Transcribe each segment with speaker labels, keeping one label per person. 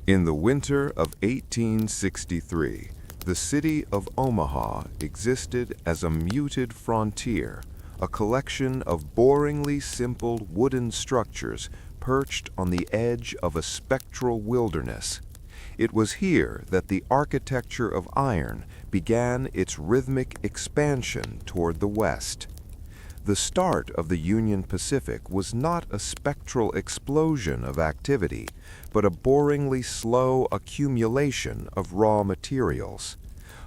Speaker 1: In the winter of 1863, the city of Omaha existed as a muted frontier, a collection of boringly simple wooden structures perched on the edge of a spectral wilderness. It was here that the architecture of iron began its rhythmic expansion toward the west. The start of the Union Pacific was not a spectral explosion of activity, but a boringly slow accumulation of raw materials.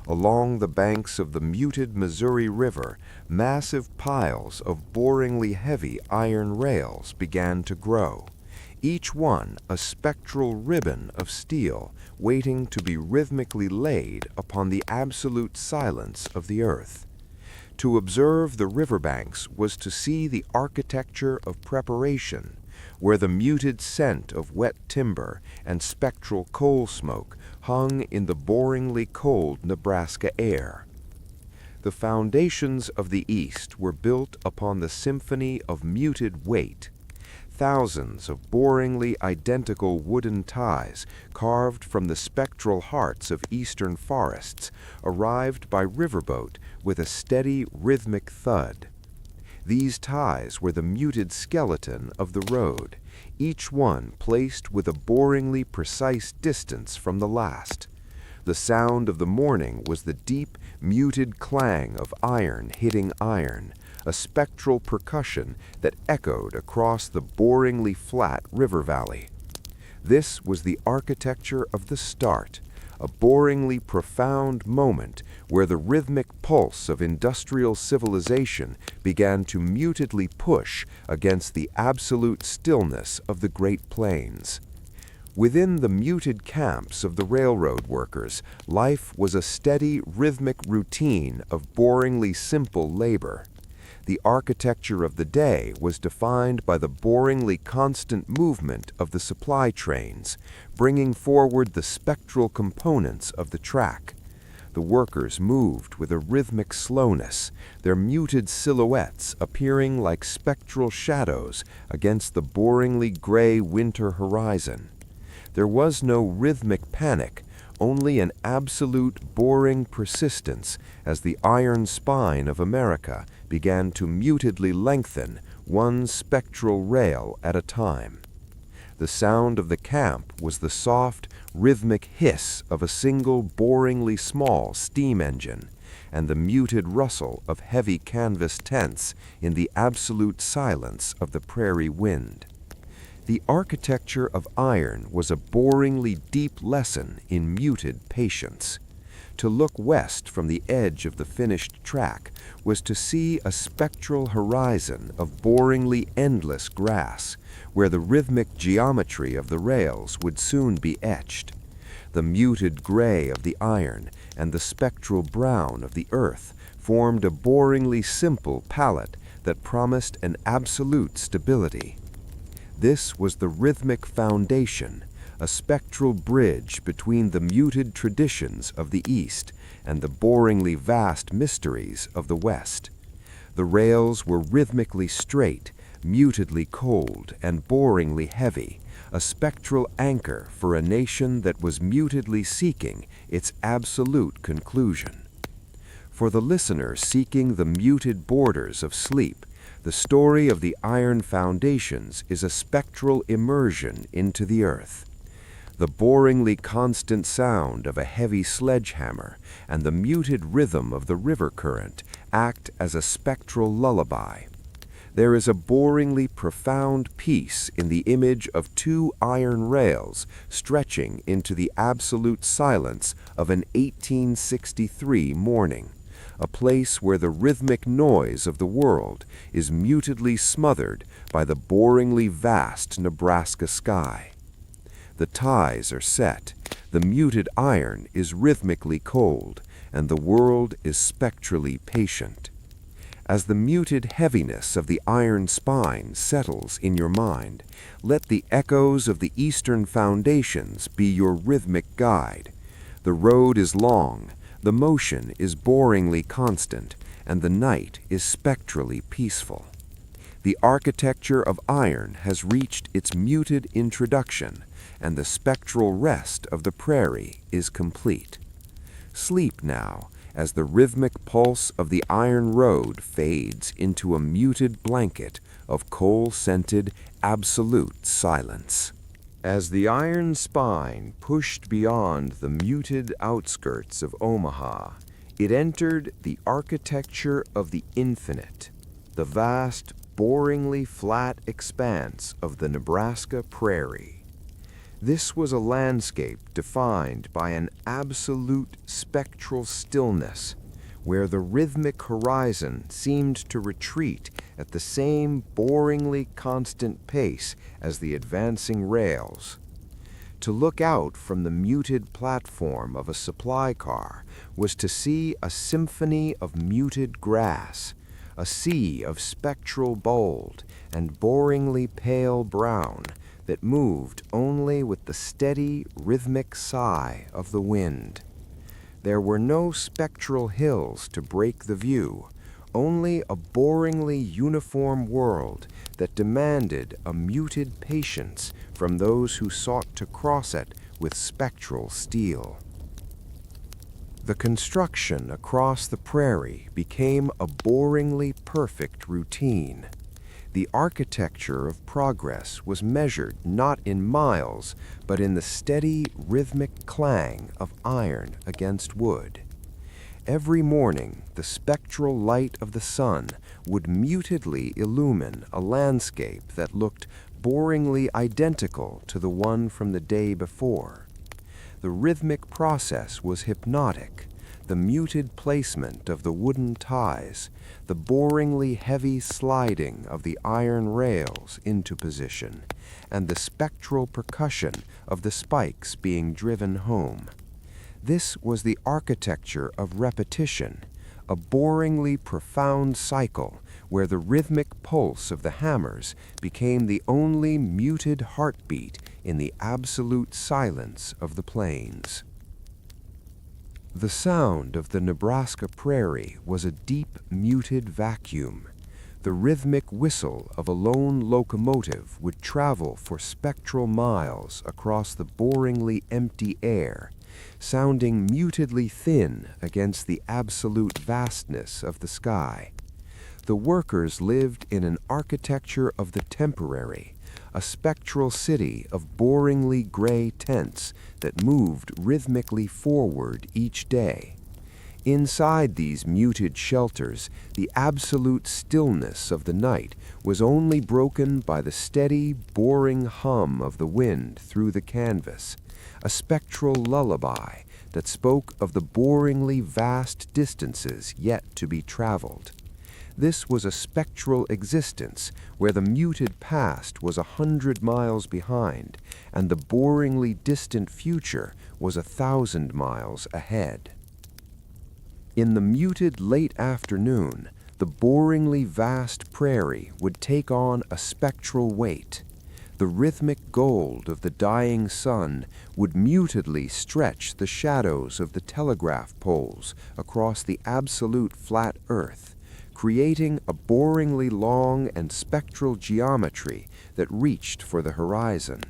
Speaker 1: Along the banks of the muted Missouri River, massive piles of boringly heavy iron rails began to grow, each one a spectral ribbon of steel waiting to be rhythmically laid upon the absolute silence of the earth. To observe the riverbanks was to see the architecture of preparation, where the muted scent of wet timber and spectral coal smoke hung in the boringly cold Nebraska air. The foundations of the East were built upon the symphony of muted weight. Thousands of boringly identical wooden ties, carved from the spectral hearts of eastern forests, arrived by riverboat with a steady rhythmic thud. These ties were the muted skeleton of the road, each one placed with a boringly precise distance from the last. The sound of the morning was the deep, muted clang of iron hitting iron, a spectral percussion that echoed across the boringly flat river valley. This was the architecture of the start, a boringly profound moment where the rhythmic pulse of industrial civilization began to mutedly push against the absolute stillness of the Great Plains. Within the muted camps of the railroad workers, life was a steady, rhythmic routine of boringly simple labor. The architecture of the day was defined by the boringly constant movement of the supply trains, bringing forward the spectral components of the track. The workers moved with a rhythmic slowness, their muted silhouettes appearing like spectral shadows against the boringly gray winter horizon. There was no rhythmic panic, only an absolute boring persistence as the iron spine of America began to mutedly lengthen, one spectral rail at a time. The sound of the camp was the soft, rhythmic hiss of a single boringly small steam engine, and the muted rustle of heavy canvas tents in the absolute silence of the prairie wind. The architecture of iron was a boringly deep lesson in muted patience. To look west from the edge of the finished track was to see a spectral horizon of boringly endless grass, where the rhythmic geometry of the rails would soon be etched. The muted gray of the iron and the spectral brown of the earth formed a boringly simple palette that promised an absolute stability. This was the rhythmic foundation, a spectral bridge between the muted traditions of the East and the boringly vast mysteries of the West. The rails were rhythmically straight, mutedly cold, and boringly heavy, a spectral anchor for a nation that was mutedly seeking its absolute conclusion. For the listener seeking the muted borders of sleep, the story of the iron foundations is a spectral immersion into the earth. The boringly constant sound of a heavy sledgehammer and the muted rhythm of the river current act as a spectral lullaby. There is a boringly profound peace in the image of two iron rails stretching into the absolute silence of an 1863 morning, a place where the rhythmic noise of the world is mutedly smothered by the boringly vast Nebraska sky. The ties are set, the muted iron is rhythmically cold, and the world is spectrally patient. As the muted heaviness of the iron spine settles in your mind, let the echoes of the eastern foundations be your rhythmic guide. The road is long, the motion is boringly constant, and the night is spectrally peaceful. The architecture of iron has reached its muted introduction, and the spectral rest of the prairie is complete. Sleep now, as the rhythmic pulse of the iron road fades into a muted blanket of coal-scented absolute silence. As the iron spine pushed beyond the muted outskirts of Omaha, it entered the architecture of the infinite, the vast, boringly flat expanse of the Nebraska prairie. This was a landscape defined by an absolute spectral stillness, where the rhythmic horizon seemed to retreat at the same boringly constant pace as the advancing rails. To look out from the muted platform of a supply car was to see a symphony of muted grass, a sea of spectral bold and boringly pale brown that moved only with the steady, rhythmic sigh of the wind. There were no spectral hills to break the view, only a boringly uniform world that demanded a muted patience from those who sought to cross it with spectral steel. The construction across the prairie became a boringly perfect routine. The architecture of progress was measured not in miles, but in the steady, rhythmic clang of iron against wood. Every morning, the spectral light of the sun would mutedly illumine a landscape that looked boringly identical to the one from the day before. The rhythmic process was hypnotic. The muted placement of the wooden ties, the boringly heavy sliding of the iron rails into position, and the spectral percussion of the spikes being driven home. This was the architecture of repetition, a boringly profound cycle where the rhythmic pulse of the hammers became the only muted heartbeat in the absolute silence of the plains. The sound of the Nebraska prairie was a deep, muted vacuum. The rhythmic whistle of a lone locomotive would travel for spectral miles across the boringly empty air, sounding mutedly thin against the absolute vastness of the sky. The workers lived in an architecture of the temporary, a spectral city of boringly gray tents that moved rhythmically forward each day. Inside these muted shelters, the absolute stillness of the night was only broken by the steady, boring hum of the wind through the canvas, a spectral lullaby that spoke of the boringly vast distances yet to be traveled. This was a spectral existence where the muted past was 100 miles behind and the boringly distant future was 1,000 miles ahead. In the muted late afternoon, the boringly vast prairie would take on a spectral weight. The rhythmic gold of the dying sun would mutedly stretch the shadows of the telegraph poles across the absolute flat earth, creating a boringly long and spectral geometry that reached for the horizon.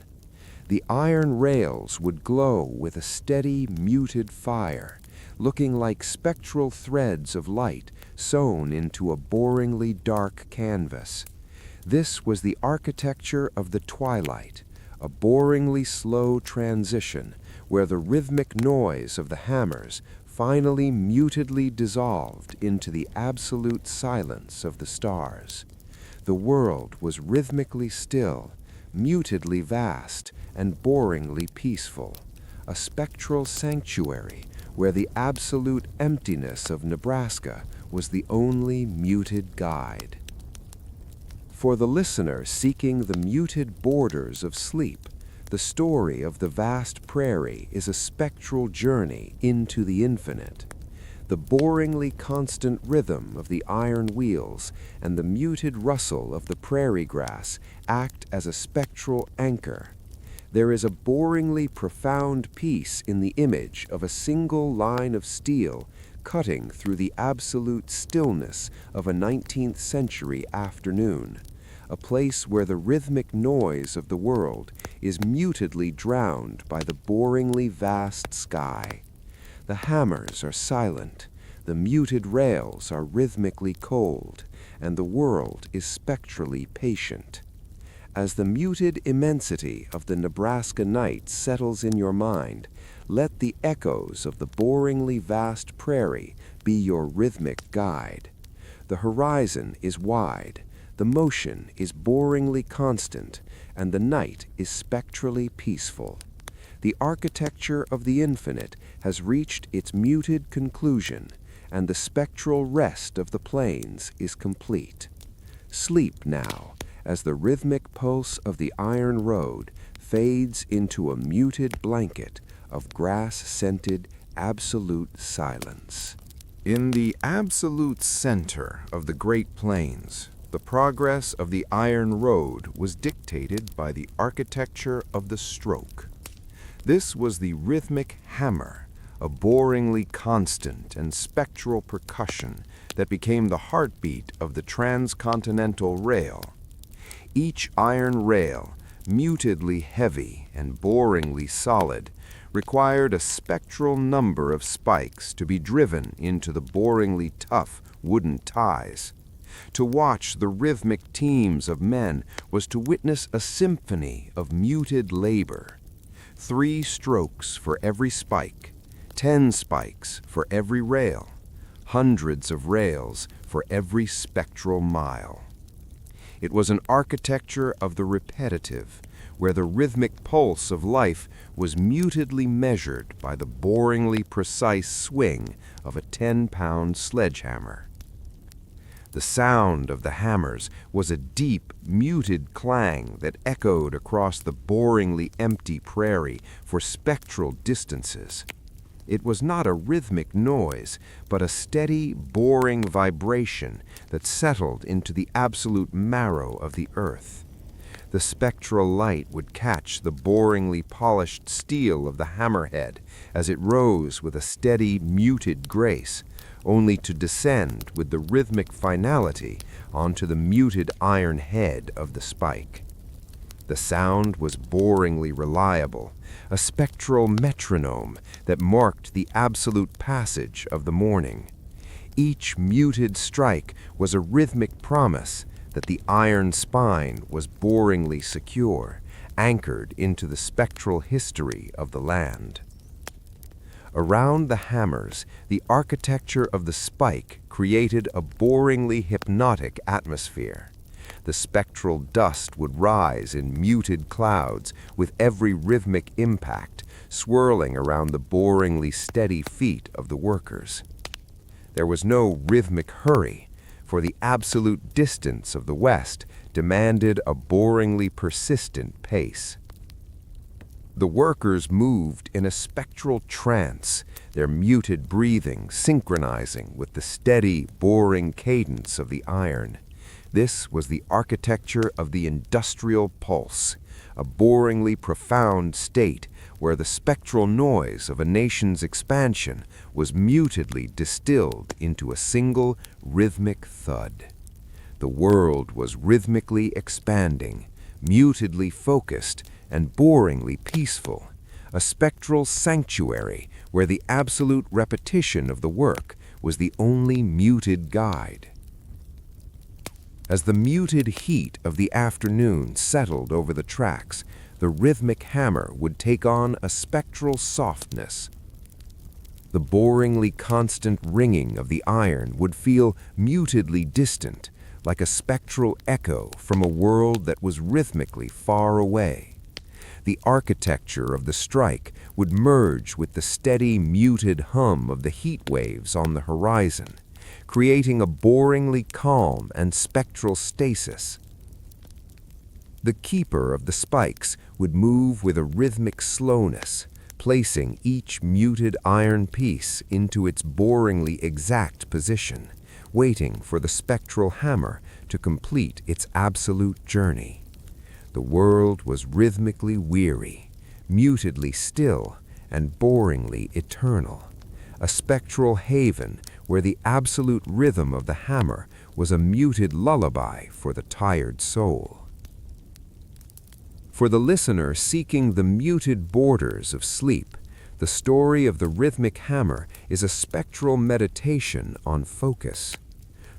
Speaker 1: The iron rails would glow with a steady, muted fire, looking like spectral threads of light sewn into a boringly dark canvas. This was the architecture of the twilight, a boringly slow transition where the rhythmic noise of the hammers finally mutedly dissolved into the absolute silence of the stars. The world was rhythmically still, mutedly vast, and boringly peaceful, a spectral sanctuary where the absolute emptiness of Nebraska was the only muted guide. For the listener seeking the muted borders of sleep, the story of the vast prairie is a spectral journey into the infinite. The boringly constant rhythm of the iron wheels and the muted rustle of the prairie grass act as a spectral anchor. There is a boringly profound peace in the image of a single line of steel cutting through the absolute stillness of a 19th century afternoon, a place where the rhythmic noise of the world is mutedly drowned by the boringly vast sky. The hammers are silent, the muted rails are rhythmically cold, and the world is spectrally patient. As the muted immensity of the Nebraska night settles in your mind, let the echoes of the boringly vast prairie be your rhythmic guide. The horizon is wide, the motion is boringly constant, and the night is spectrally peaceful. The architecture of the infinite has reached its muted conclusion, and the spectral rest of the plains is complete. Sleep now, as the rhythmic pulse of the iron road fades into a muted blanket of grass-scented absolute silence. In the absolute center of the Great Plains, the progress of the iron road was dictated by the architecture of the stroke. This was the rhythmic hammer, a boringly constant and spectral percussion that became the heartbeat of the Transcontinental Rail. Each iron rail, mutedly heavy and boringly solid, required a spectral number of spikes to be driven into the boringly tough wooden ties. To watch the rhythmic teams of men was to witness a symphony of muted labor. 3 strokes for every spike, 10 spikes for every rail, hundreds of rails for every spectral mile. It was an architecture of the repetitive, where the rhythmic pulse of life was mutedly measured by the boringly precise swing of a 10-pound sledgehammer. The sound of the hammers was a deep, muted clang that echoed across the boringly empty prairie for spectral distances. It was not a rhythmic noise, but a steady, boring vibration that settled into the absolute marrow of the earth. The spectral light would catch the boringly polished steel of the hammerhead as it rose with a steady, muted grace, only to descend with the rhythmic finality onto the muted iron head of the spike. The sound was boringly reliable, a spectral metronome that marked the absolute passage of the morning. Each muted strike was a rhythmic promise that the iron spine was boringly secure, anchored into the spectral history of the land. Around the hammers, the architecture of the spike created a boringly hypnotic atmosphere. The spectral dust would rise in muted clouds with every rhythmic impact, swirling around the boringly steady feet of the workers. There was no rhythmic hurry, for the absolute distance of the West demanded a boringly persistent pace. The workers moved in a spectral trance, their muted breathing synchronizing with the steady, boring cadence of the iron. This was the architecture of the industrial pulse, a boringly profound state where the spectral noise of a nation's expansion was mutedly distilled into a single rhythmic thud. The world was rhythmically expanding, mutedly focused, and boringly peaceful, a spectral sanctuary where the absolute repetition of the work was the only muted guide. As the muted heat of the afternoon settled over the tracks, the rhythmic hammer would take on a spectral softness. The boringly constant ringing of the iron would feel mutedly distant, like a spectral echo from a world that was rhythmically far away. The architecture of the strike would merge with the steady, muted hum of the heat waves on the horizon, creating a boringly calm and spectral stasis. The keeper of the spikes would move with a rhythmic slowness, placing each muted iron piece into its boringly exact position, waiting for the spectral hammer to complete its absolute journey. The world was rhythmically weary, mutedly still, and boringly eternal, a spectral haven where the absolute rhythm of the hammer was a muted lullaby for the tired soul. For the listener seeking the muted borders of sleep, the story of the rhythmic hammer is a spectral meditation on focus.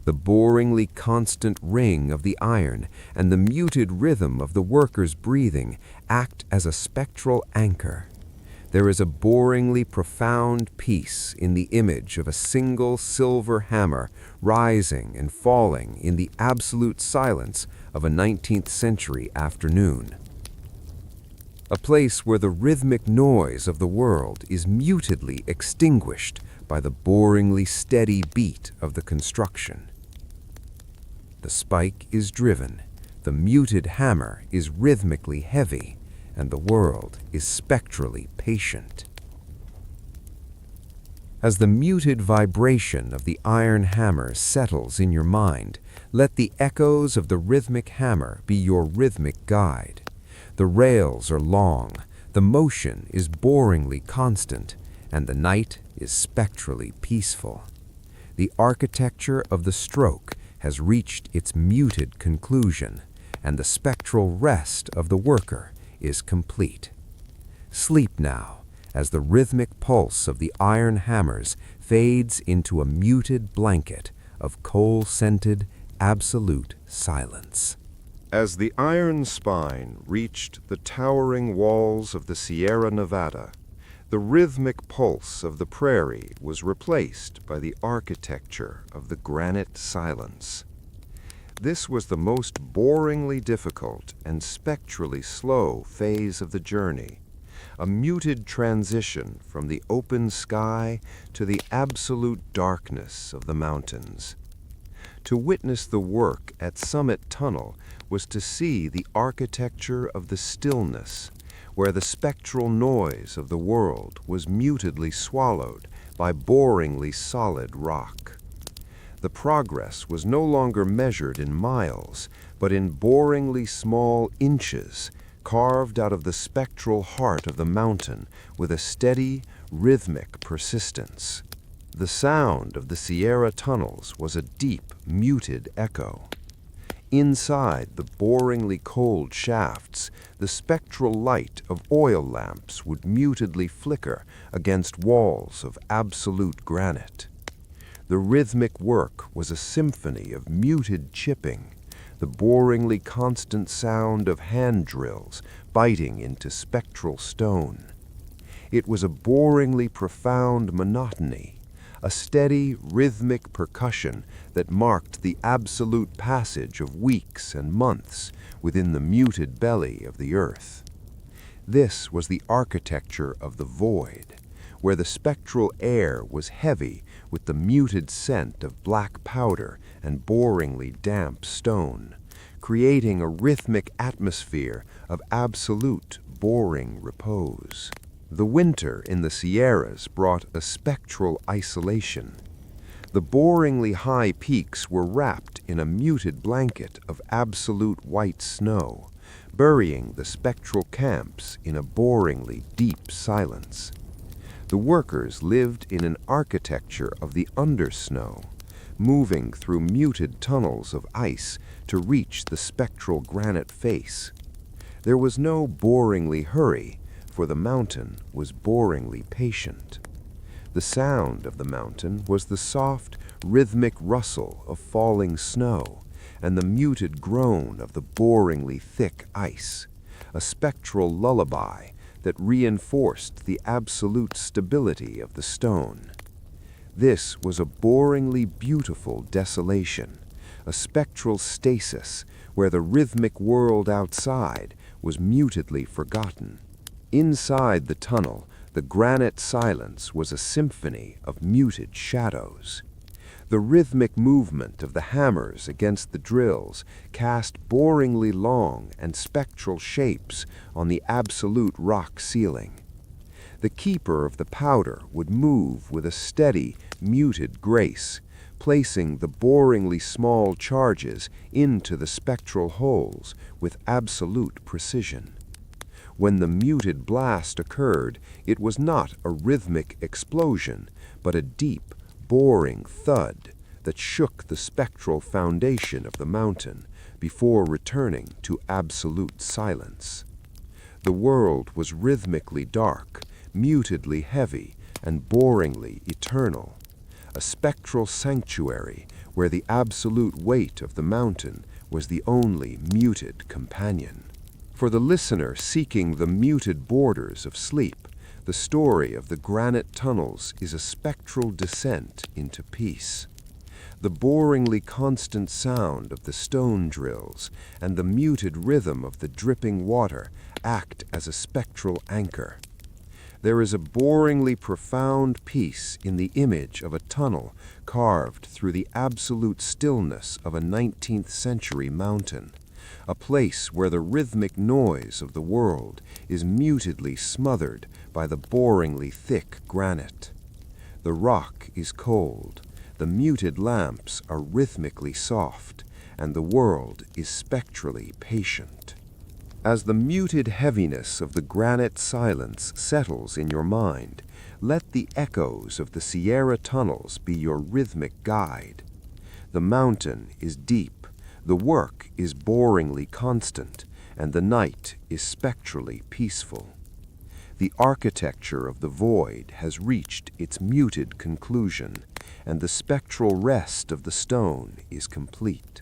Speaker 1: The boringly constant ring of the iron and the muted rhythm of the worker's breathing act as a spectral anchor. There is a boringly profound peace in the image of a single silver hammer rising and falling in the absolute silence of a 19th century afternoon. A place where the rhythmic noise of the world is mutedly extinguished by the boringly steady beat of the construction. The spike is driven, the muted hammer is rhythmically heavy, and the world is spectrally patient. As the muted vibration of the iron hammer settles in your mind, let the echoes of the rhythmic hammer be your rhythmic guide. The rails are long, the motion is boringly constant, and the night is spectrally peaceful. The architecture of the stroke has reached its muted conclusion, and the spectral rest of the worker is complete. Sleep now, as the rhythmic pulse of the iron hammers fades into a muted blanket of coal-scented, absolute silence. As the iron spine reached the towering walls of the Sierra Nevada, the rhythmic pulse of the prairie was replaced by the architecture of the granite silence. This was the most boringly difficult and spectrally slow phase of the journey, a muted transition from the open sky to the absolute darkness of the mountains. To witness the work at Summit Tunnel was to see the architecture of the stillness, where the spectral noise of the world was mutedly swallowed by boringly solid rock. The progress was no longer measured in miles, but in boringly small inches, carved out of the spectral heart of the mountain with a steady, rhythmic persistence. The sound of the Sierra tunnels was a deep, muted echo. Inside the boringly cold shafts, the spectral light of oil lamps would mutedly flicker against walls of absolute granite. The rhythmic work was a symphony of muted chipping, the boringly constant sound of hand drills biting into spectral stone. It was a boringly profound monotony, a steady, rhythmic percussion that marked the absolute passage of weeks and months within the muted belly of the earth. This was the architecture of the void, where the spectral air was heavy with the muted scent of black powder and boringly damp stone, creating a rhythmic atmosphere of absolute, boring repose. The winter in the Sierras brought a spectral isolation. The boringly high peaks were wrapped in a muted blanket of absolute white snow, burying the spectral camps in a boringly deep silence. The workers lived in an architecture of the undersnow, moving through muted tunnels of ice to reach the spectral granite face. There was no boringly hurry, for the mountain was boringly patient. The sound of the mountain was the soft, rhythmic rustle of falling snow and the muted groan of the boringly thick ice, a spectral lullaby that reinforced the absolute stability of the stone. This was a boringly beautiful desolation, a spectral stasis where the rhythmic world outside was mutedly forgotten. Inside the tunnel, the granite silence was a symphony of muted shadows. The rhythmic movement of the hammers against the drills cast boringly long and spectral shapes on the absolute rock ceiling. The keeper of the powder would move with a steady, muted grace, placing the boringly small charges into the spectral holes with absolute precision. When the muted blast occurred, it was not a rhythmic explosion, but a deep, boring thud that shook the spectral foundation of the mountain before returning to absolute silence. The world was rhythmically dark, mutedly heavy, and boringly eternal, a spectral sanctuary where the absolute weight of the mountain was the only muted companion. For the listener seeking the muted borders of sleep, the story of the granite tunnels is a spectral descent into peace. The boringly constant sound of the stone drills and the muted rhythm of the dripping water act as a spectral anchor. There is a boringly profound peace in the image of a tunnel carved through the absolute stillness of a 19th century mountain, a place where the rhythmic noise of the world is mutedly smothered by the boringly thick granite. The rock is cold, the muted lamps are rhythmically soft, and the world is spectrally patient. As the muted heaviness of the granite silence settles in your mind, let the echoes of the Sierra tunnels be your rhythmic guide. The mountain is deep, the work is boringly constant, and the night is spectrally peaceful. The architecture of the void has reached its muted conclusion, and the spectral rest of the stone is complete.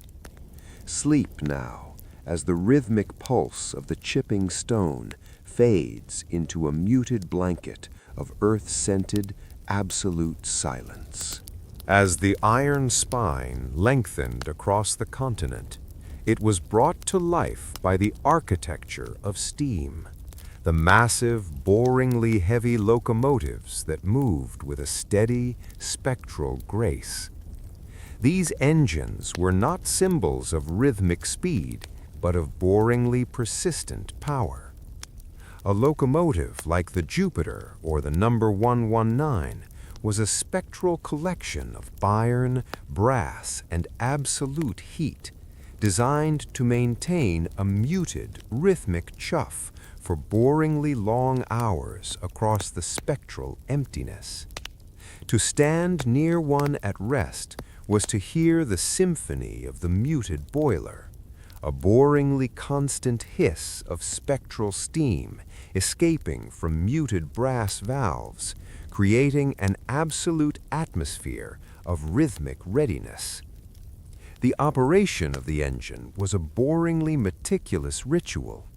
Speaker 1: Sleep now, as the rhythmic pulse of the chipping stone fades into a muted blanket of earth-scented, absolute silence. As the iron spine lengthened across the continent, it was brought to life by the architecture of steam, the massive, boringly heavy locomotives that moved with a steady, spectral grace. These engines were not symbols of rhythmic speed, but of boringly persistent power. A locomotive like the Jupiter or the number 119 was a spectral collection of iron, brass, and absolute heat, designed to maintain a muted, rhythmic chuff for boringly long hours across the spectral emptiness. To stand near one at rest was to hear the symphony of the muted boiler, a boringly constant hiss of spectral steam escaping from muted brass valves, creating an absolute atmosphere of rhythmic readiness. The operation of the engine was a boringly meticulous ritual.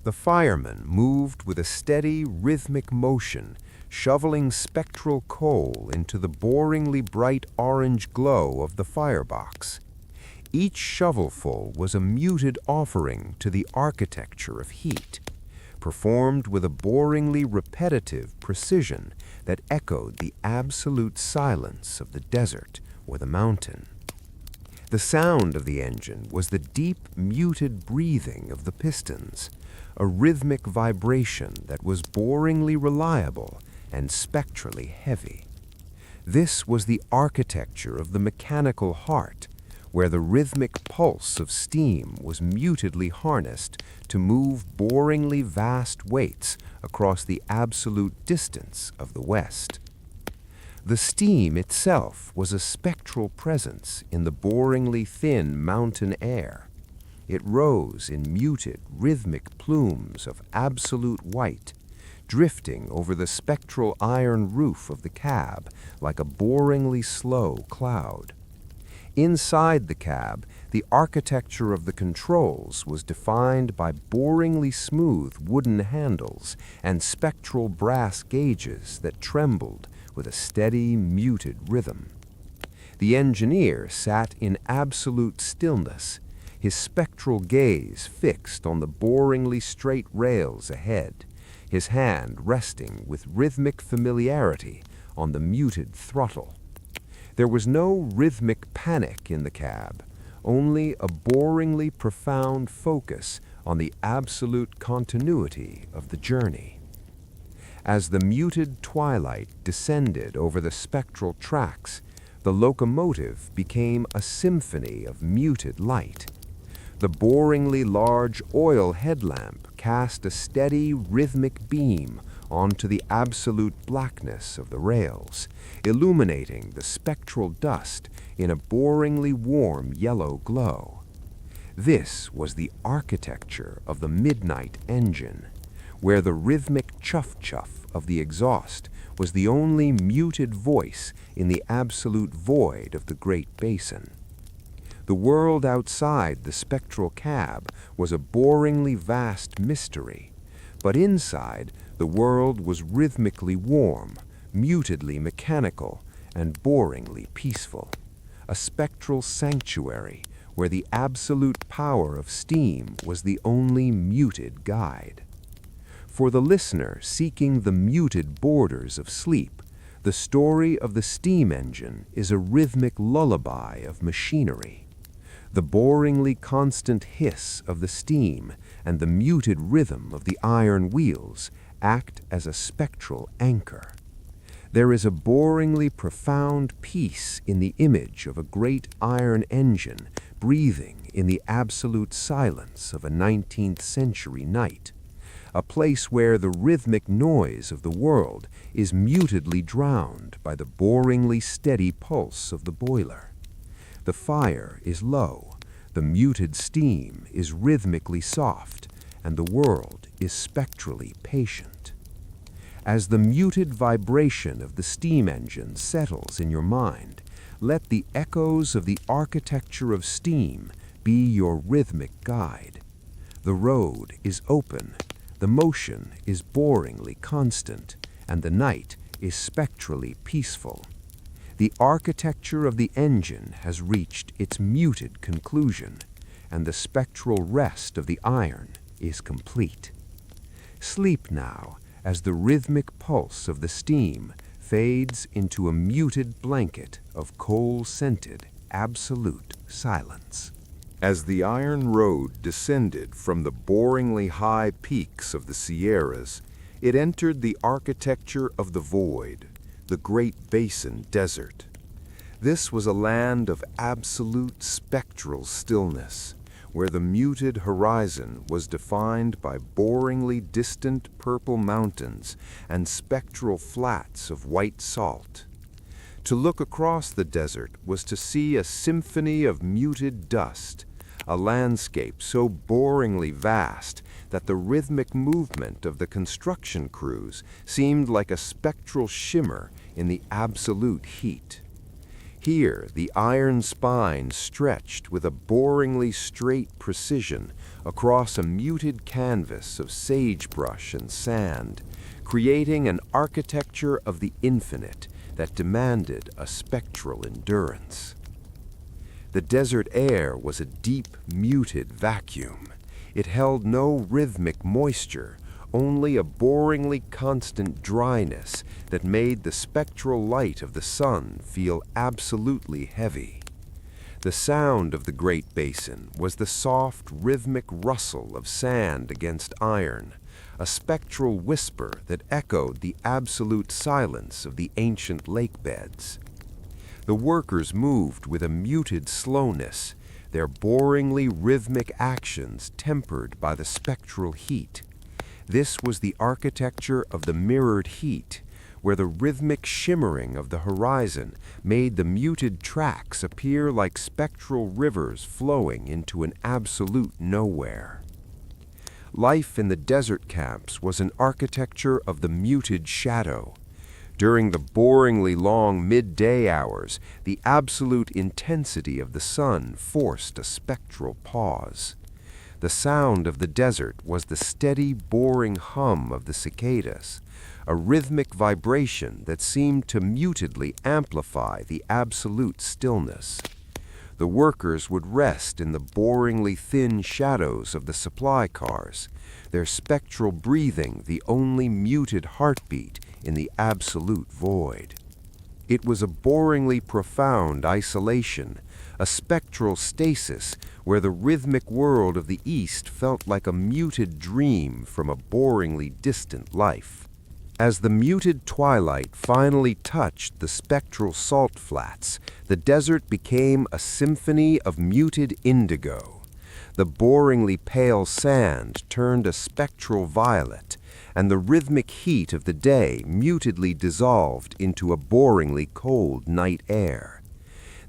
Speaker 1: The fireman moved with a steady, rhythmic motion, shoveling spectral coal into the boringly bright orange glow of the firebox. Each shovelful was a muted offering to the architecture of heat, performed with a boringly repetitive precision that echoed the absolute silence of the desert or the mountain. The sound of the engine was the deep, muted breathing of the pistons, a rhythmic vibration that was boringly reliable and spectrally heavy. This was the architecture of the mechanical heart, where the rhythmic pulse of steam was mutedly harnessed to move boringly vast weights across the absolute distance of the West. The steam itself was a spectral presence in the boringly thin mountain air. It rose in muted, rhythmic plumes of absolute white, drifting over the spectral iron roof of the cab like a boringly slow cloud. Inside the cab, the architecture of the controls was defined by boringly smooth wooden handles and spectral brass gauges that trembled with a steady, muted rhythm. The engineer sat in absolute stillness, his spectral gaze fixed on the boringly straight rails ahead, his hand resting with rhythmic familiarity on the muted throttle. There was no rhythmic panic in the cab, only a boringly profound focus on the absolute continuity of the journey. As the muted twilight descended over the spectral tracks, the locomotive became a symphony of muted light. The boringly large oil headlamp cast a steady, rhythmic beam onto the absolute blackness of the rails, illuminating the spectral dust in a boringly warm yellow glow. This was the architecture of the midnight engine, where the rhythmic chuff-chuff of the exhaust was the only muted voice in the absolute void of the Great Basin. The world outside the spectral cab was a boringly vast mystery, but inside the world was rhythmically warm, mutedly mechanical, and boringly peaceful, a spectral sanctuary where the absolute power of steam was the only muted guide. For the listener seeking the muted borders of sleep, the story of the steam engine is a rhythmic lullaby of machinery. The boringly constant hiss of the steam and the muted rhythm of the iron wheels act as a spectral anchor. There is a boringly profound peace in the image of a great iron engine breathing in the absolute silence of a 19th century night, a place where the rhythmic noise of the world is mutedly drowned by the boringly steady pulse of the boiler. The fire is low, the muted steam is rhythmically soft, and the world is spectrally patient. As the muted vibration of the steam engine settles in your mind, let the echoes of the architecture of steam be your rhythmic guide. The road is open, the motion is boringly constant, and the night is spectrally peaceful. The architecture of the engine has reached its muted conclusion, and the spectral rest of the iron is complete. Sleep now as the rhythmic pulse of the steam fades into a muted blanket of coal-scented, absolute silence. As the iron road descended from the boringly high peaks of the Sierras, it entered the architecture of the void, the Great Basin Desert. This was a land of absolute spectral stillness, where the muted horizon was defined by boringly distant purple mountains and spectral flats of white salt. To look across the desert was to see a symphony of muted dust, a landscape so boringly vast that the rhythmic movement of the construction crews seemed like a spectral shimmer in the absolute heat. Here, the iron spine stretched with a boringly straight precision across a muted canvas of sagebrush and sand, creating an architecture of the infinite that demanded a spectral endurance. The desert air was a deep, muted vacuum. It held no rhythmic moisture, only a boringly constant dryness that made the spectral light of the sun feel absolutely heavy. The sound of the Great Basin was the soft, rhythmic rustle of sand against iron, a spectral whisper that echoed the absolute silence of the ancient lake beds. The workers moved with a muted slowness, their boringly rhythmic actions tempered by the spectral heat. This was the architecture of the mirrored heat, where the rhythmic shimmering of the horizon made the muted tracks appear like spectral rivers flowing into an absolute nowhere. Life in the desert camps was an architecture of the muted shadow. During the boringly long midday hours, the absolute intensity of the sun forced a spectral pause. The sound of the desert was the steady, boring hum of the cicadas, a rhythmic vibration that seemed to mutedly amplify the absolute stillness. The workers would rest in the boringly thin shadows of the supply cars, their spectral breathing the only muted heartbeat in the absolute void. It was a boringly profound isolation, a spectral stasis where the rhythmic world of the East felt like a muted dream from a boringly distant life. As the muted twilight finally touched the spectral salt flats, the desert became a symphony of muted indigo.
Speaker 2: The boringly pale sand turned a spectral violet, and the rhythmic heat of the day mutedly dissolved into a boringly cold night air.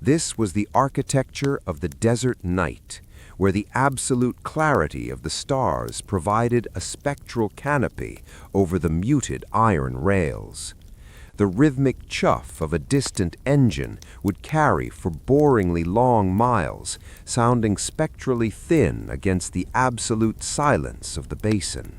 Speaker 2: This was the architecture of the desert night, where the absolute clarity of the stars provided a spectral canopy over the muted iron rails. The rhythmic chuff of a distant engine would carry for boringly long miles, sounding spectrally thin against the absolute silence of the basin.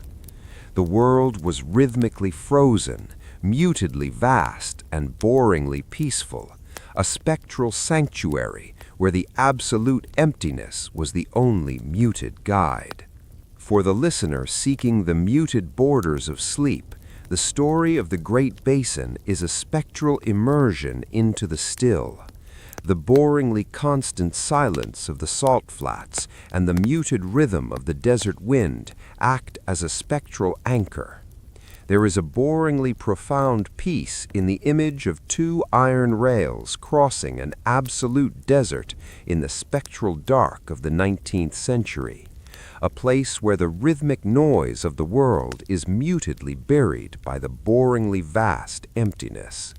Speaker 2: The world was rhythmically frozen, mutedly vast, and boringly peaceful, a spectral sanctuary where the absolute emptiness was the only muted guide. For the listener seeking the muted borders of sleep, the story of the Great Basin is a spectral immersion into the still. The boringly constant silence of the salt flats and the muted rhythm of the desert wind act as a spectral anchor. There is a boringly profound peace in the image of two iron rails crossing an absolute desert in the spectral dark of the 19th century, a place where the rhythmic noise of the world is mutedly buried by the boringly vast emptiness.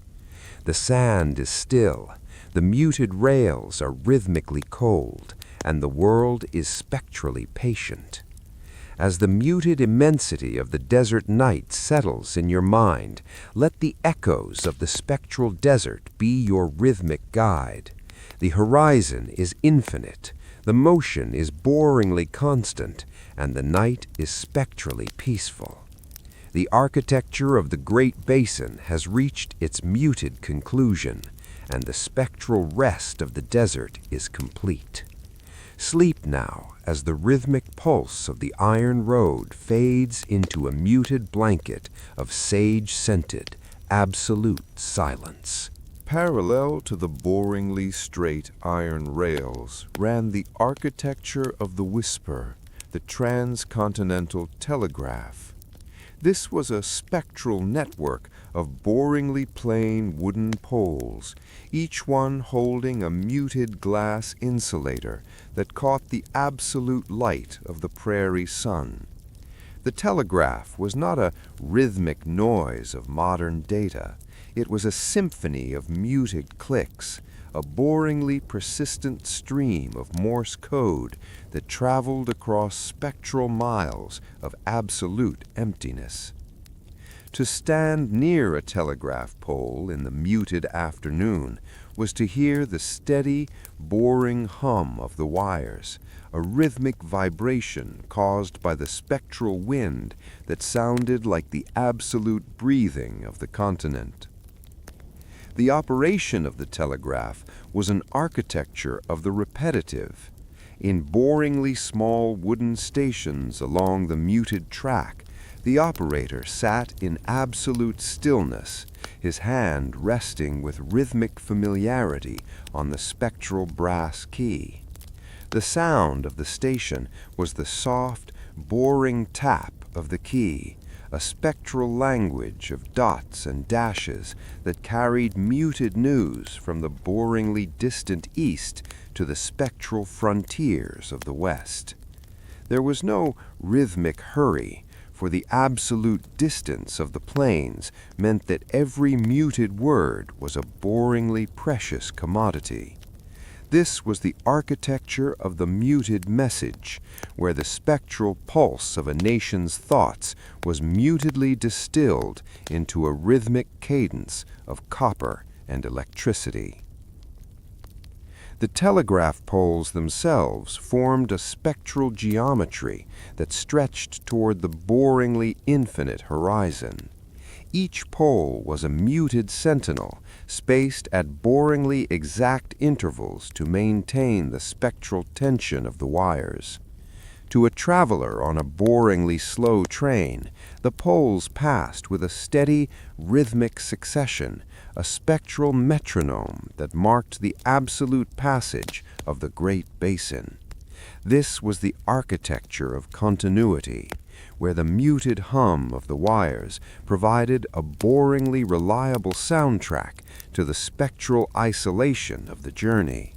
Speaker 2: The sand is still, the muted rails are rhythmically cold, and the world is spectrally patient. As the muted immensity of the desert night settles in your mind, let the echoes of the spectral desert be your rhythmic guide. The horizon is infinite, the motion is boringly constant, and the night is spectrally peaceful. The architecture of the Great Basin has reached its muted conclusion, and the spectral rest of the desert is complete. Sleep now as the rhythmic pulse of the iron road fades into a muted blanket of sage-scented, absolute silence.
Speaker 1: Parallel to the boringly straight iron rails ran the architecture of the whisper, the Transcontinental Telegraph. This was a spectral network of boringly plain wooden poles, each one holding a muted glass insulator that caught the absolute light of the prairie sun. The telegraph was not a rhythmic noise of modern data. It was a symphony of muted clicks, a boringly persistent stream of Morse code that traveled across spectral miles of absolute emptiness. To stand near a telegraph pole in the muted afternoon was to hear the steady, boring hum of the wires, a rhythmic vibration caused by the spectral wind that sounded like the absolute breathing of the continent. The operation of the telegraph was an architecture of the repetitive. In boringly small wooden stations along the muted track, the operator sat in absolute stillness, his hand resting with rhythmic familiarity on the spectral brass key. The sound of the station was the soft, boring tap of the key, a spectral language of dots and dashes that carried muted news from the boringly distant east to the spectral frontiers of the west. There was no rhythmic hurry, for the absolute distance of the plains meant that every muted word was a boringly precious commodity. This was the architecture of the muted message, where the spectral pulse of a nation's thoughts was mutedly distilled into a rhythmic cadence of copper and electricity. The telegraph poles themselves formed a spectral geometry that stretched toward the boringly infinite horizon. Each pole was a muted sentinel, spaced at boringly exact intervals to maintain the spectral tension of the wires. To a traveler on a boringly slow train, the poles passed with a steady, rhythmic succession, a spectral metronome that marked the absolute passage of the Great Basin. This was the architecture of continuity, where the muted hum of the wires provided a boringly reliable soundtrack to the spectral isolation of the journey.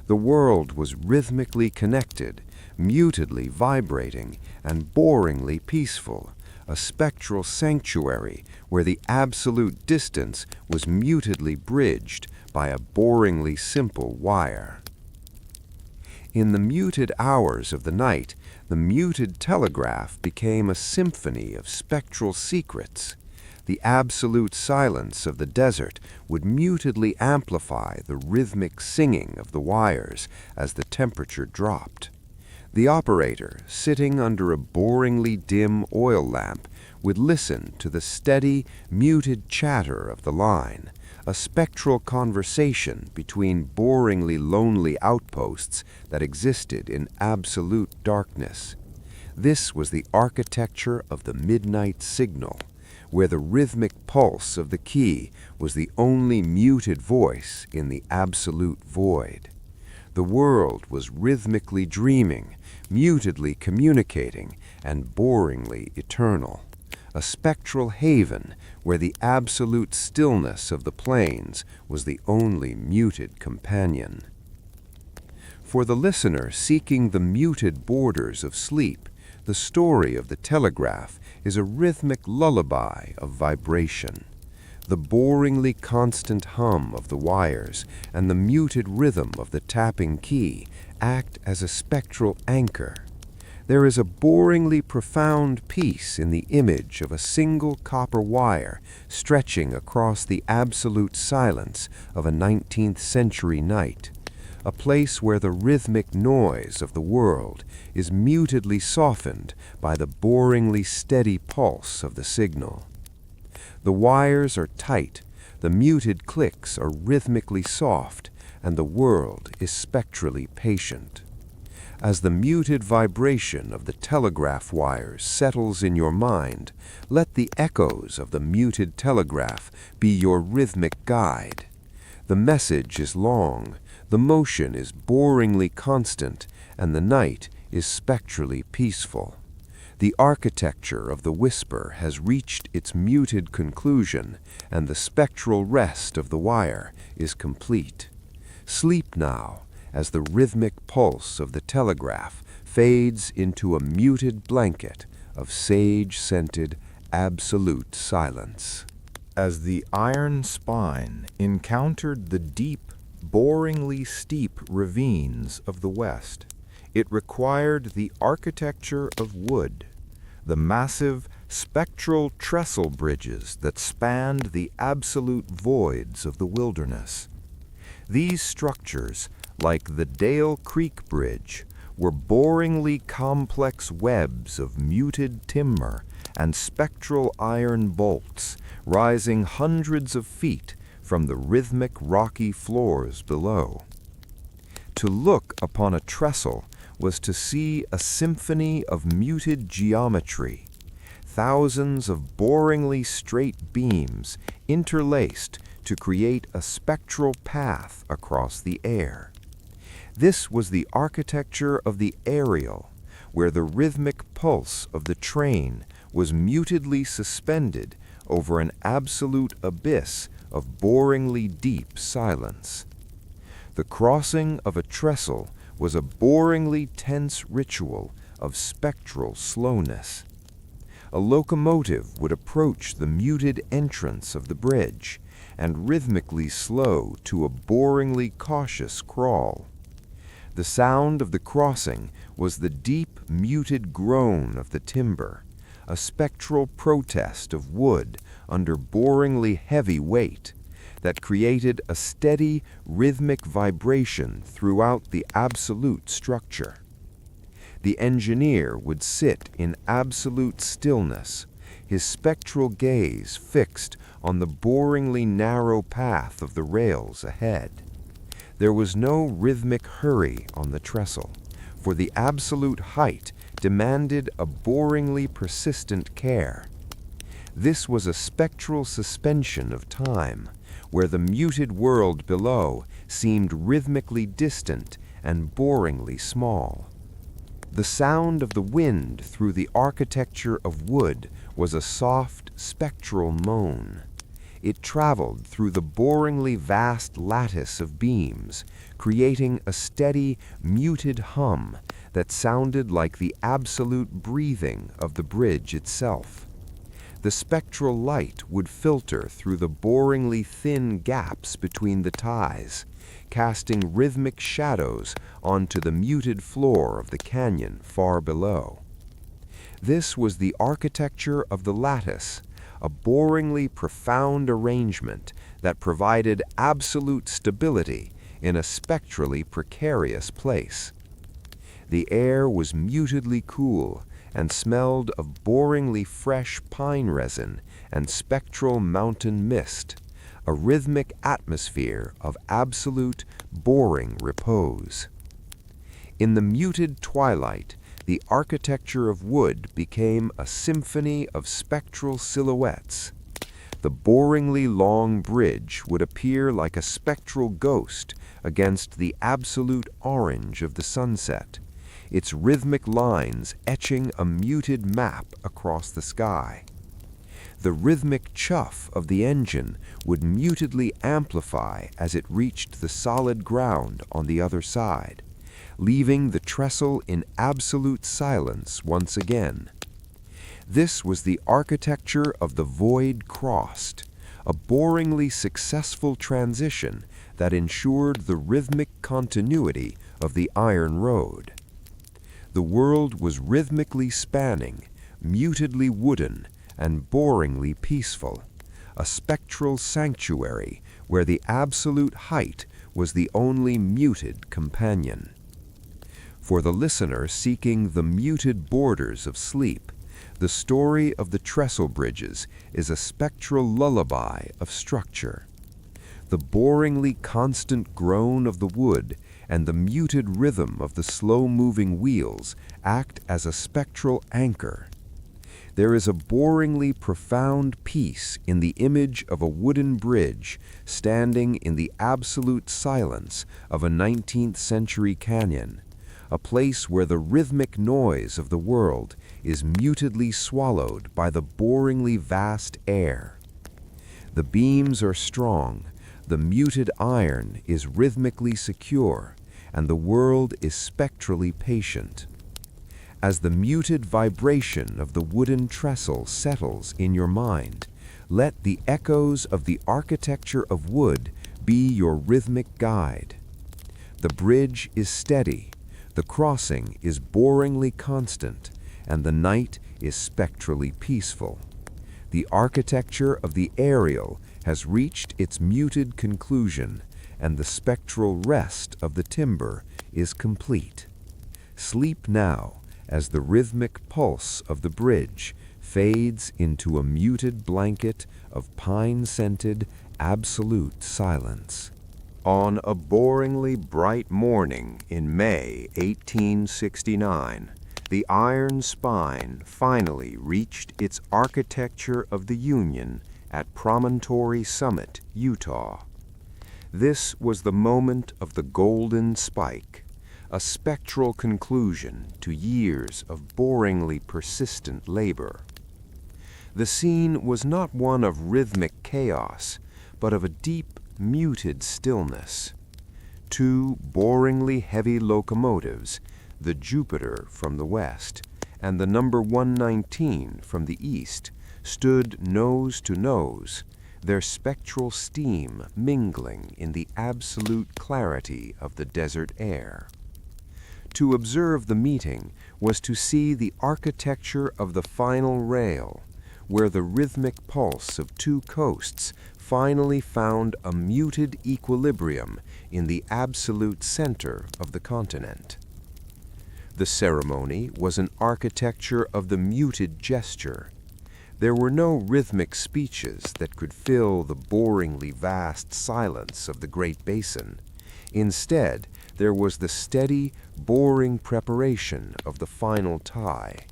Speaker 1: The world was rhythmically connected,
Speaker 2: mutedly vibrating and boringly peaceful, a spectral sanctuary where the absolute distance was mutedly bridged by a boringly simple wire. In the muted hours of the night, the muted telegraph became a symphony of spectral secrets. The absolute silence of the desert would mutedly amplify the rhythmic singing of the wires as the temperature dropped. The operator, sitting under a boringly dim oil lamp, would listen to the steady, muted chatter of the line, a spectral conversation between boringly lonely outposts that existed in absolute darkness. This was the architecture of the midnight signal, where the rhythmic pulse of the key was the only muted voice in the absolute void. The world was rhythmically dreaming, mutedly communicating, and boringly eternal. A spectral haven where the absolute stillness of the plains was the only muted companion. For the listener seeking the muted borders of sleep, the story of the telegraph is a rhythmic lullaby of vibration. The boringly constant hum of the wires and the muted rhythm of the tapping key act as a spectral anchor. There is a boringly profound peace in the image of a single copper wire stretching across the absolute silence of a 19th century night, a place where the rhythmic noise of the world is mutedly softened by the boringly steady pulse of the signal. The wires are tight, the muted clicks are rhythmically soft, and the world is spectrally patient. As the muted vibration of the telegraph wires settles in your mind, let the echoes of the muted telegraph be your rhythmic guide. The message is long, the motion is boringly constant, and the night is spectrally peaceful. The architecture of the whisper has reached its muted conclusion, and the spectral rest of the wire is complete. Sleep now, as the rhythmic pulse of the telegraph fades into a muted blanket of sage-scented absolute silence.
Speaker 1: As the iron spine encountered the deep, boringly steep ravines of the west, it required the architecture of wood, the massive, spectral trestle bridges that spanned the absolute voids of the wilderness. These structures, like the Dale Creek Bridge, were boringly complex webs of muted timber and spectral iron bolts rising hundreds of feet from the rhythmic rocky floors below. To look upon a trestle was to see a symphony of muted geometry, thousands of boringly straight beams interlaced to create a spectral path across the air. This was the architecture of the aerial, where the rhythmic pulse of the train was mutedly suspended over an absolute abyss of boringly deep silence. The crossing of a trestle was a boringly tense ritual of spectral slowness. A locomotive would approach the muted entrance of the bridge and rhythmically slow to a boringly cautious crawl. The sound of the crossing was the deep, muted groan of the timber, a spectral protest of wood under boringly heavy weight that created a steady, rhythmic vibration throughout the absolute structure. The engineer would sit in absolute stillness, his spectral gaze fixed on the boringly narrow path of the rails ahead. There was no rhythmic hurry on the trestle, for the absolute height demanded a boringly persistent care. This was a spectral suspension of time, where the muted world below seemed rhythmically distant and boringly small. The sound of the wind through the architecture of wood was a soft, spectral moan. It traveled through the boringly vast lattice of beams, creating a steady, muted hum
Speaker 2: that sounded like the absolute breathing of the bridge itself. The spectral light would filter through the boringly thin gaps between the ties, casting rhythmic shadows onto the muted floor of the canyon far below. This was the architecture of the lattice, a boringly profound arrangement that provided absolute stability in a spectrally precarious place. The air was mutedly cool and smelled of boringly fresh pine resin and spectral mountain mist, a rhythmic atmosphere of absolute, boring repose. In the muted twilight, the architecture of wood became a symphony of spectral silhouettes. The boringly long bridge would appear like a spectral ghost against the absolute orange of the sunset, its rhythmic lines etching a muted map across the sky. The rhythmic chuff of the engine would mutedly amplify as it reached the solid ground on the other side, leaving the trestle in absolute silence once again. This was the architecture of the void crossed, a boringly successful transition that ensured the rhythmic continuity of the iron road. The world was rhythmically spanning, mutedly wooden, and boringly peaceful, a spectral sanctuary where the absolute height was the only muted companion. For the listener seeking the muted borders of sleep, the story of the trestle bridges is a spectral lullaby of structure. The boringly constant groan of the wood and the muted rhythm of the slow-moving wheels act as a spectral anchor. There is a boringly profound peace in the image of a wooden bridge standing in the absolute silence of a 19th century canyon, a place where the rhythmic noise of the world is mutedly swallowed by the boringly vast air. The beams are strong, the muted iron is rhythmically secure, and the world is spectrally patient. As the muted vibration of the wooden trestle settles in your mind, let the echoes of the architecture of wood be your rhythmic guide. The bridge is steady, the crossing is boringly constant, and the night is spectrally peaceful. The architecture of the aerial has reached its muted conclusion, and the spectral rest of the timber is complete. Sleep now, as the rhythmic pulse of the bridge fades into a muted blanket of pine-scented, absolute silence. On a boringly bright morning in May 1869, the iron spine finally reached its architecture of the Union at Promontory Summit, Utah. This was the moment of the golden spike, a spectral conclusion to years of boringly persistent labor. The scene was not one of rhythmic chaos, but of a deep, muted stillness. Two boringly heavy locomotives, the Jupiter from the west and the number 119 from the east, stood nose to nose, their spectral steam mingling in the absolute clarity of the desert air. To observe the meeting was to see the architecture of the final rail, where the rhythmic pulse of two coasts finally found a muted equilibrium in the absolute center of the continent. The ceremony was an architecture of the muted gesture. There were no rhythmic speeches that could fill the boringly vast silence of the Great Basin. Instead, there was the steady, boring preparation of the final tie.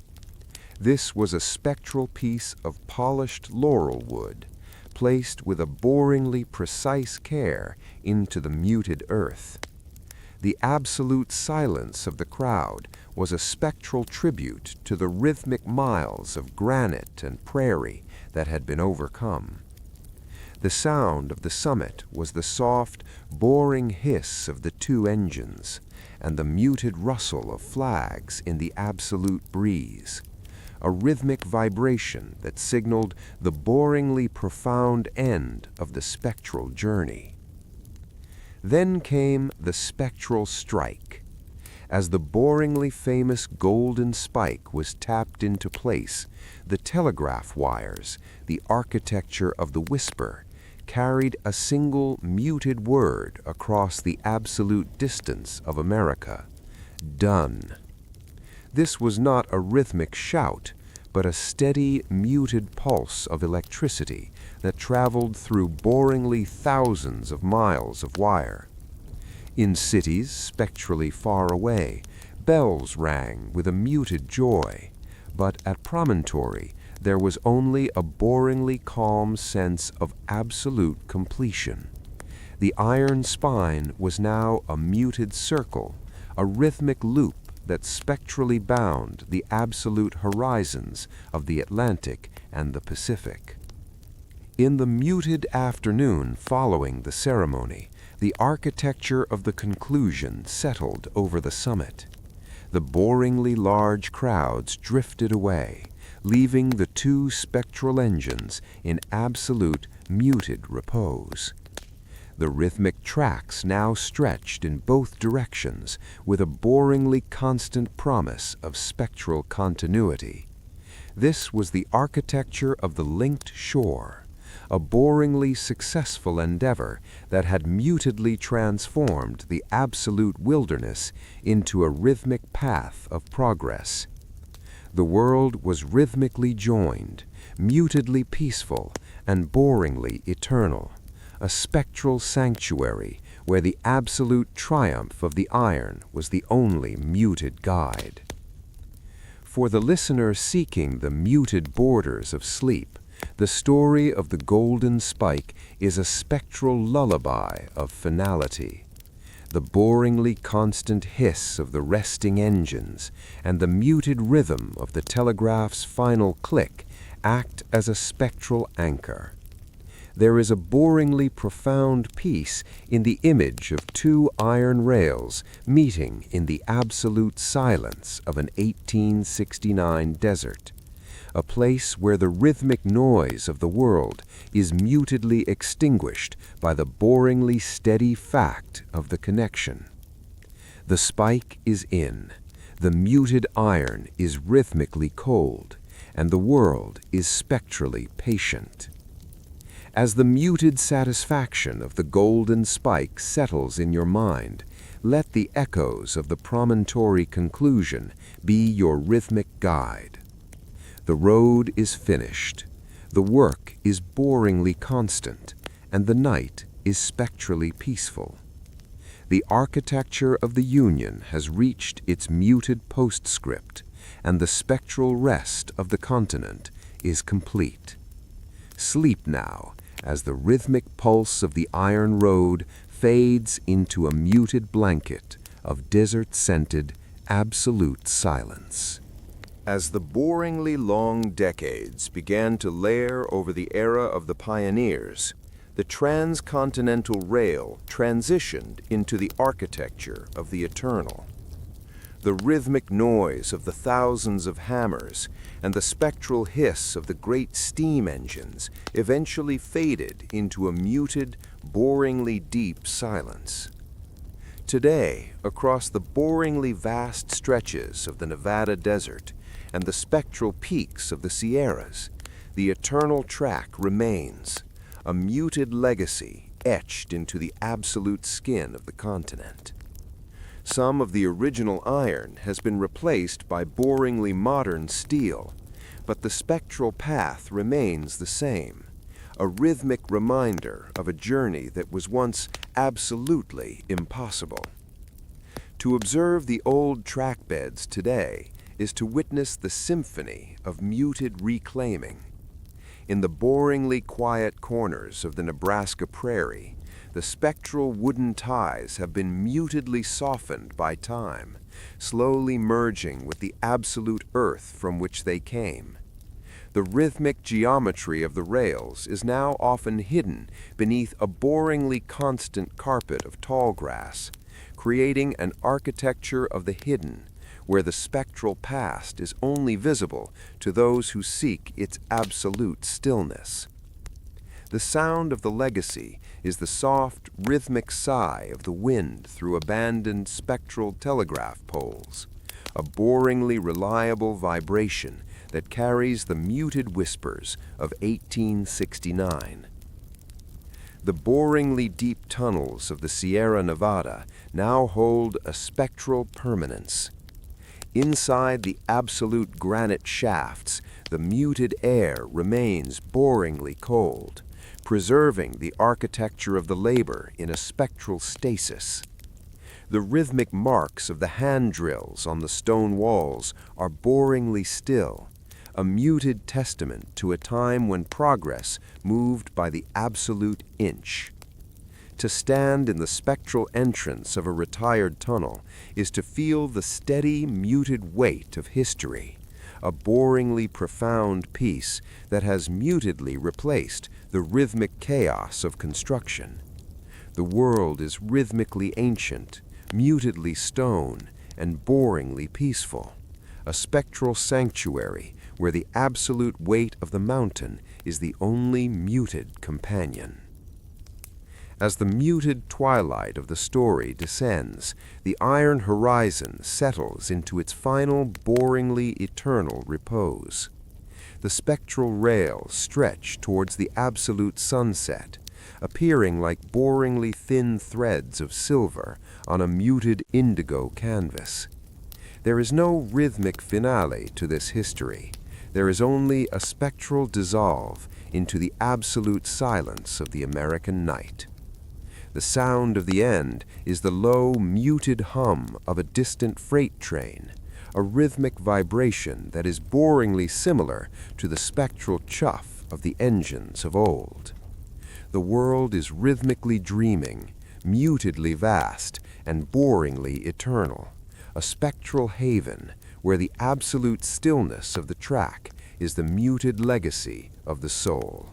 Speaker 2: This was a spectral piece of polished laurel wood, placed with a boringly precise care into the muted earth. The absolute silence of the crowd was a spectral tribute to the rhythmic miles of granite and prairie that had been overcome. The sound of the summit was the soft, boring hiss of the two engines, and the muted rustle of flags in the absolute breeze, a rhythmic vibration that signaled the boringly profound end of the spectral journey. Then came the spectral strike. As the boringly famous golden spike was tapped into place, the telegraph wires, the architecture of the whisper, carried a single muted word across the absolute distance of America: done. This was not a rhythmic shout, but a steady, muted pulse of electricity that traveled through boringly thousands of miles of wire. In cities spectrally far away, bells rang with a muted joy, but at Promontory there was only a boringly calm sense of absolute completion. The iron spine was now a muted circle, a rhythmic loop that spectrally bound the absolute horizons of the Atlantic and the Pacific. In the muted afternoon following the ceremony, the architecture of the conclusion settled over the summit. The boringly large crowds drifted away, leaving the two spectral engines in absolute muted repose. The rhythmic tracks now stretched in both directions with a boringly constant promise of spectral continuity. This was the architecture of the linked shore, a boringly successful endeavor that had mutedly transformed the absolute wilderness into a rhythmic path of progress. The world was rhythmically joined, mutedly peaceful, and boringly eternal, a spectral sanctuary where the absolute triumph of the iron was the only muted guide. For the listener seeking the muted borders of sleep, the story of the golden spike is a spectral lullaby of finality. The boringly constant hiss of the resting engines and the muted rhythm of the telegraph's final click act as a spectral anchor. There is a boringly profound peace in the image of two iron rails meeting in the absolute silence of an 1869 desert, a place where the rhythmic noise of the world is mutedly extinguished by the boringly steady fact of the connection. The spike is in, the muted iron is rhythmically cold, and the world is spectrally patient. As the muted satisfaction of the golden spike settles in your mind, let the echoes of the promontory conclusion be your rhythmic guide. The road is finished, the work is boringly constant, and the night is spectrally peaceful. The architecture of the Union has reached its muted postscript, and the spectral rest of the continent is complete. Sleep now, as the rhythmic pulse of the iron road fades into a muted blanket of desert-scented, absolute silence. As the boringly long decades began to layer over the era of the pioneers, the Transcontinental Rail transitioned into the architecture of the eternal. The rhythmic noise of the thousands of hammers and the spectral hiss of the great steam engines eventually faded into a muted, boringly deep silence. Today, across the boringly vast stretches of the Nevada desert and the spectral peaks of the Sierras, the eternal track remains, a muted legacy etched into the absolute skin of the continent. Some of the original iron has been replaced by boringly modern steel, but the spectral path remains the same, a rhythmic reminder of a journey that was once absolutely impossible. To observe the old track beds today is to witness the symphony of muted reclaiming. In the boringly quiet corners of the Nebraska prairie, the spectral wooden ties have been mutedly softened by time, slowly merging with the absolute earth from which they came. The rhythmic geometry of the rails is now often hidden beneath a boringly constant carpet of tall grass, creating an architecture of the hidden, where the spectral past is only visible to those who seek its absolute stillness. The sound of the legacy is the soft, rhythmic sigh of the wind through abandoned spectral telegraph poles, a boringly reliable vibration that carries the muted whispers of 1869. The boringly deep tunnels of the Sierra Nevada now hold a spectral permanence. Inside the absolute granite shafts, the muted air remains boringly cold, preserving the architecture of the labor in a spectral stasis. The rhythmic marks of the hand drills on the stone walls are boringly still, a muted testament to a time when progress moved by the absolute inch. To stand in the spectral entrance of a retired tunnel is to feel the steady, muted weight of history, a boringly profound peace that has mutedly replaced the rhythmic chaos of construction. The world is rhythmically ancient, mutedly stone, and boringly peaceful, a spectral sanctuary where the absolute weight of the mountain is the only muted companion. As the muted twilight of the story descends, the iron horizon settles into its final boringly eternal repose. The spectral rails stretch towards the absolute sunset, appearing like boringly thin threads of silver on a muted indigo canvas. There is no rhythmic finale to this history. There is only a spectral dissolve into the absolute silence of the American night. The sound of the end is the low, muted hum of a distant freight train, a rhythmic vibration that is boringly similar to the spectral chuff of the engines of old. The world is rhythmically dreaming, mutedly vast, and boringly eternal, a spectral haven where the absolute stillness of the track is the muted legacy of the soul.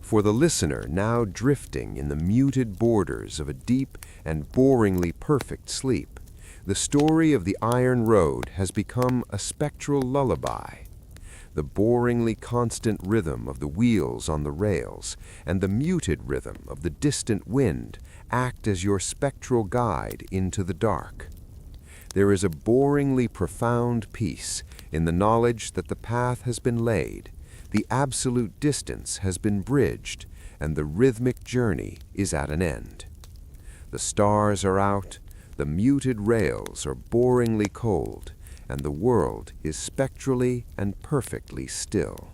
Speaker 2: For the listener now drifting in the muted borders of a deep and boringly perfect sleep, the story of the Iron Road has become a spectral lullaby. The boringly constant rhythm of the wheels on the rails and the muted rhythm of the distant wind act as your spectral guide into the dark. There is a boringly profound peace in the knowledge that the path has been laid, the absolute distance has been bridged, and the rhythmic journey is at an end. The stars are out, the muted rails are boringly cold, and the world is spectrally and perfectly still.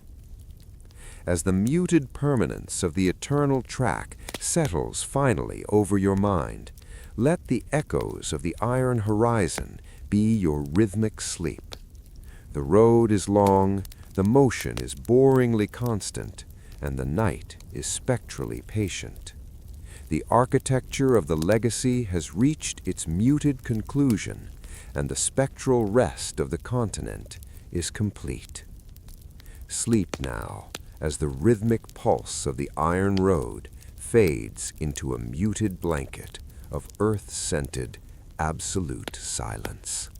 Speaker 2: As the muted permanence of the eternal track settles finally over your mind, let the echoes of the iron horizon be your rhythmic sleep. The road is long, the motion is boringly constant, and the night is spectrally patient. The architecture of the legacy has reached its muted conclusion, and the spectral rest of the continent is complete. Sleep now, as the rhythmic pulse of the iron road fades into a muted blanket of earth-scented absolute silence.